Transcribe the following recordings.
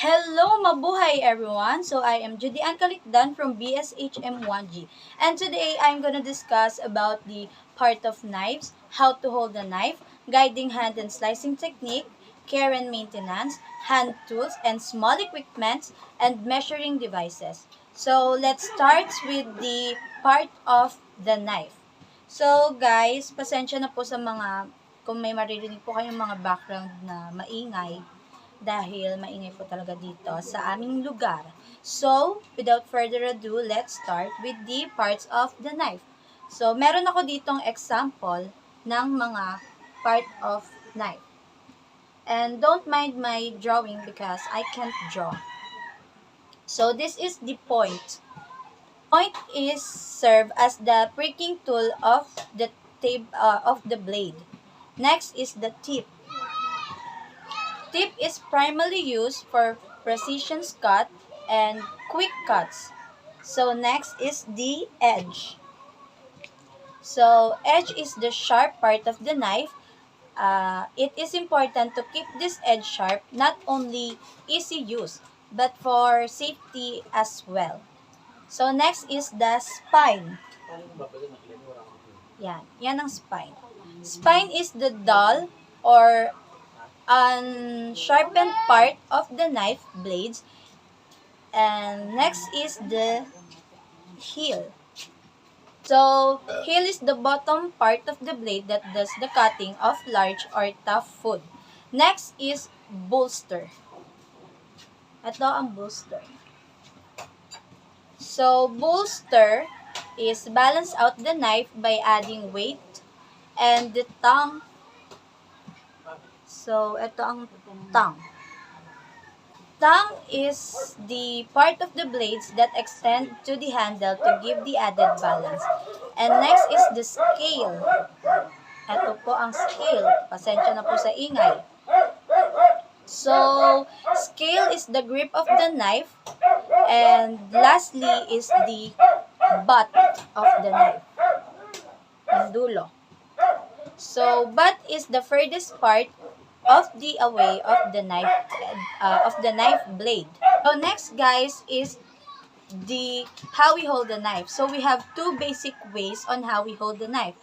Hello, mabuhay everyone! So I am Judy Ann Kalikdan from BSHM1G, and today I'm gonna discuss about the part of knives, how to hold a knife, guiding hand and slicing technique, care and maintenance, hand tools and small equipments, and measuring devices. So let's start with the part of the knife. So guys, pasensya na po sa mga kung may maririnig po kayong mga background na maingay dahil maingay po talaga dito sa aming lugar. So, without further ado, let's start with the parts of the knife. So, meron ako ditong example ng mga part of knife. And don't mind my drawing because I can't draw. So, this is the point. Point is serve as the pricking tool of the blade. Next is the tip. Tip is primarily used for precision cut and quick cuts. So next is the edge. So edge is the sharp part of the knife. It is important to keep this edge sharp, not only easy use, but for safety as well. So next is the spine. Yan ang spine. Spine is the dull or unsharpened part of the knife blades. And next is the heel. So, heel is the bottom part of the blade that does the cutting of large or tough food. Next is bolster. Ito ang bolster. So, bolster is balance out the knife by adding weight and the tongue. So, ito ang tongue. Tongue is the part of the blades that extend to the handle to give the added balance. And next is the scale. Ito po ang scale. Pasensya na po sa ingay. So, scale is the grip of the knife. And lastly is the butt of the knife. Ang dulo. So, butt is the furthest part of the away of the knife blade. So next guys is the how we hold the knife. So we have two basic ways on how we hold the knife.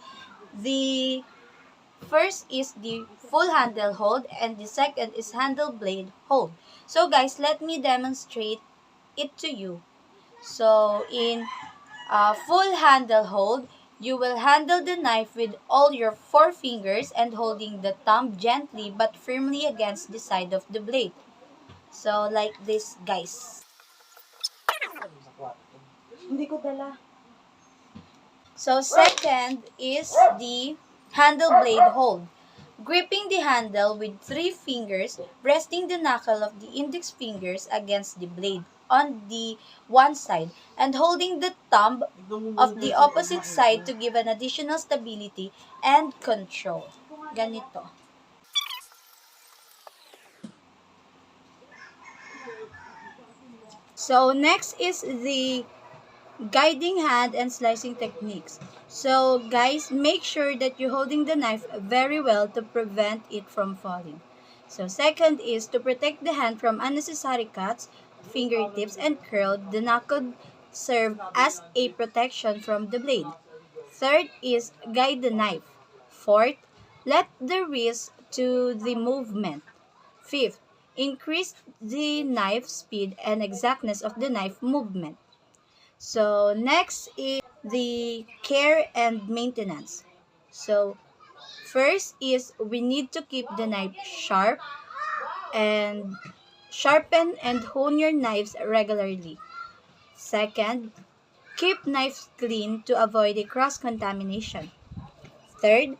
The first is the full handle hold and the second is handle blade hold. So guys, let me demonstrate it to you. So in full handle hold, you will handle the knife with all your four fingers and holding the thumb gently but firmly against the side of the blade. So, like this, guys. Hindi ko dala. So, second is the handle blade hold. Gripping the handle with three fingers, resting the knuckle of the index fingers against the blade on the one side and holding the thumb of the opposite side to give an additional stability and control. Ganito. So next is the guiding hand and slicing techniques. So guys, make sure that you're holding the knife very well to prevent it from falling. So second is to protect the hand from unnecessary cuts, fingertips, and curl. The knuckle serve as a protection from the blade. Third is guide the knife. Fourth, let the wrist to the movement. Fifth, increase the knife speed and exactness of the knife movement. So next is the care and maintenance. So first is we need to keep the knife sharp and sharpen and hone your knives regularly. Second, keep knives clean to avoid a cross-contamination. Third,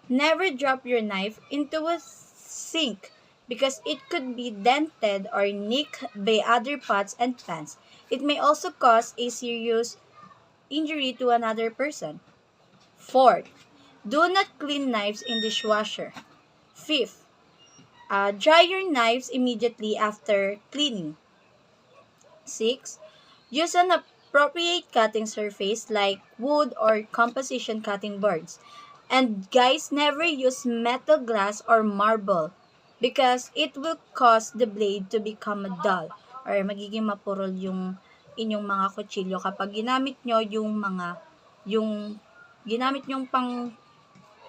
never drop your knife into a sink because it could be dented or nicked by other pots and pans. It may also cause a serious injury to another person. Fourth, do not clean knives in dishwasher. Fifth, dry your knives immediately after cleaning. Six, use an appropriate cutting surface like wood or composition cutting boards. And guys, never use metal, glass, or marble because it will cause the blade to become dull or magiging mapurol yung inyong mga kutsilyo kapag ginamit nyo yung ginamit nyong pang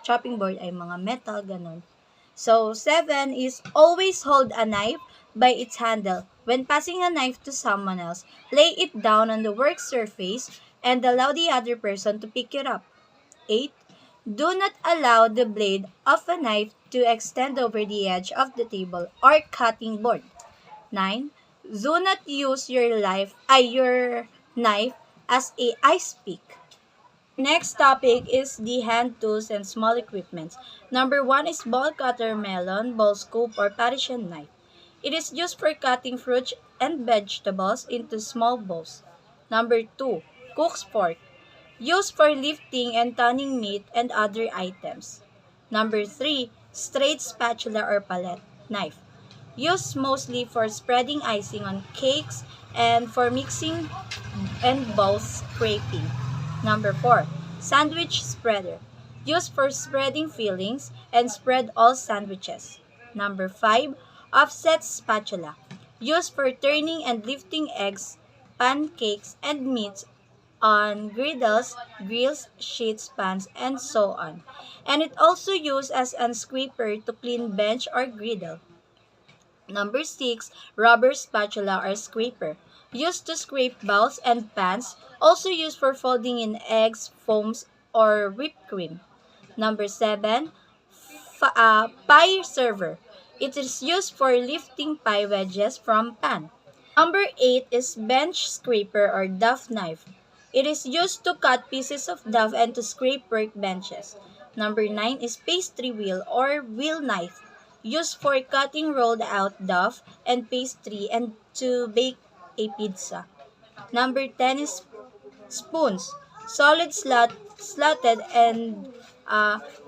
chopping board ay mga metal, ganun. So, 7 is always hold a knife by its handle. When passing a knife to someone else, lay it down on the work surface and allow the other person to pick it up. 8. Do not allow the blade of a knife to extend over the edge of the table or cutting board. 9. Do not use your knife as a ice pick. Next topic is the hand tools and small equipments. Number 1 is ball cutter, melon, ball scoop, or partition knife. It is used for cutting fruits and vegetables into small balls. Number 2, cook's fork, used for lifting and turning meat and other items. Number 3, straight spatula or palette knife, used mostly for spreading icing on cakes and for mixing and bowl scraping. Number 4, sandwich spreader, used for spreading fillings and spread all sandwiches. Number 5, offset spatula, used for turning and lifting eggs, pancakes, and meats on griddles, grills, sheets, pans, and so on. And it also used as a scraper to clean bench or griddle. Number 6, rubber spatula or scraper, used to scrape bowls and pans, also used for folding in eggs, foams, or whipped cream. Number 7, pie server. It is used for lifting pie wedges from pan. Number 8 is bench scraper or duff knife. It is used to cut pieces of duff and to scrape workbenches. Number 9 is pastry wheel or wheel knife, used for cutting rolled out duff and pastry and to bake a pizza. Number 10 is spoons, solid slotted and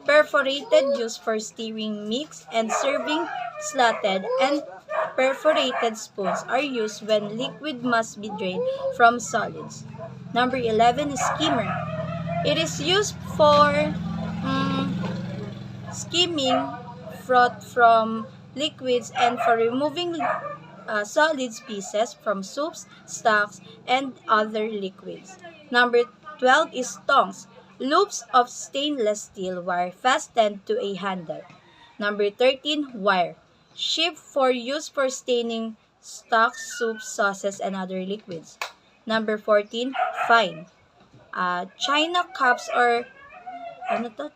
perforated, used for stirring mix and serving. Slotted and perforated spoons are used when liquid must be drained from solids. Number 11 is skimmer. It is used for skimming froth from liquids and for removing solids pieces from soups, stocks, and other liquids. Number 12 is tongs, loops of stainless steel wire fastened to a handle. Number 13, wire, sheep for use for staining stocks, soups, sauces, and other liquids. Number 14, fine. China cups or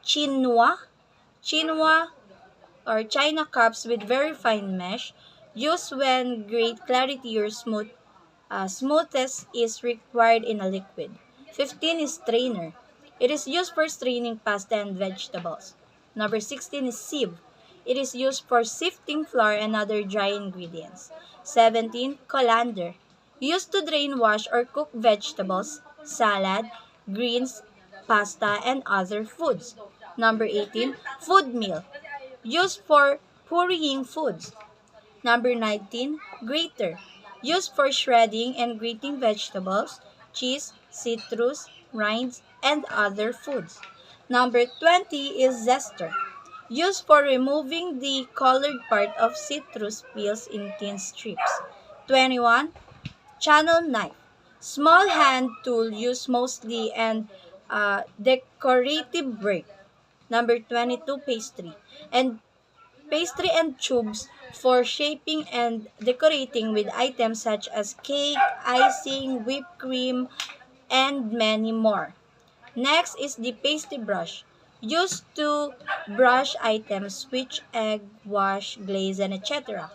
Chinua or China cups with very fine mesh, used when great clarity or smoothness is required in a liquid. 15 is strainer. It is used for straining pasta and vegetables. Number 16 is sieve. It is used for sifting flour and other dry ingredients. 17, colander. Used to drain, wash, or cook vegetables, salad, greens, pasta, and other foods. Number 18, food mill. Used for pureeing foods. Number 19, grater. Used for shredding and grating vegetables, cheese, citrus, rinds, and other foods. Number 20 is zester. Used for removing the colored part of citrus peels in thin strips. 21, channel knife. Small hand tool used mostly in decorative work. Number 22, pastry and tubes for shaping and decorating with items such as cake, icing, whipped cream, and many more. Next is the pastry brush, used to brush items, which egg, wash, glaze, and etc.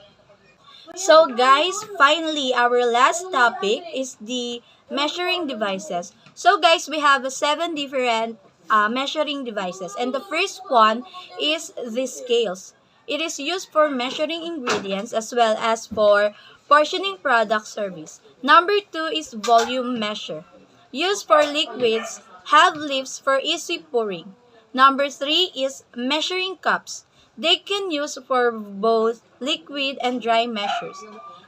So guys, finally, our last topic is the measuring devices. So guys, we have 7 different measuring devices. And the first one is the scales. It is used for measuring ingredients as well as for portioning product service. Number 2 is volume measure. Used for liquids, have lips for easy pouring. Number 3 is measuring cups. They can use for both liquid and dry measures.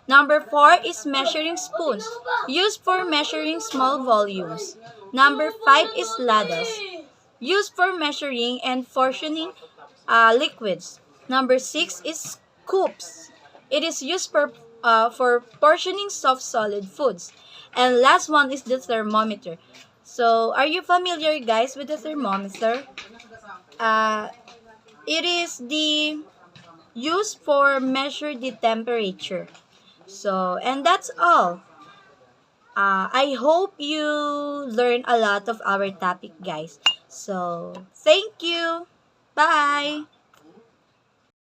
Number 4 is measuring spoons, used for measuring small volumes. Number 5 is ladles, used for measuring and portioning liquids. Number 6 is scoops. It is used for portioning soft solid foods. And last one is the thermometer. So, are you familiar guys with the thermometer? Uh, it is the used for measure the temperature. So, and that's all. I hope you learn a lot of our topic, guys. So, thank you. Bye.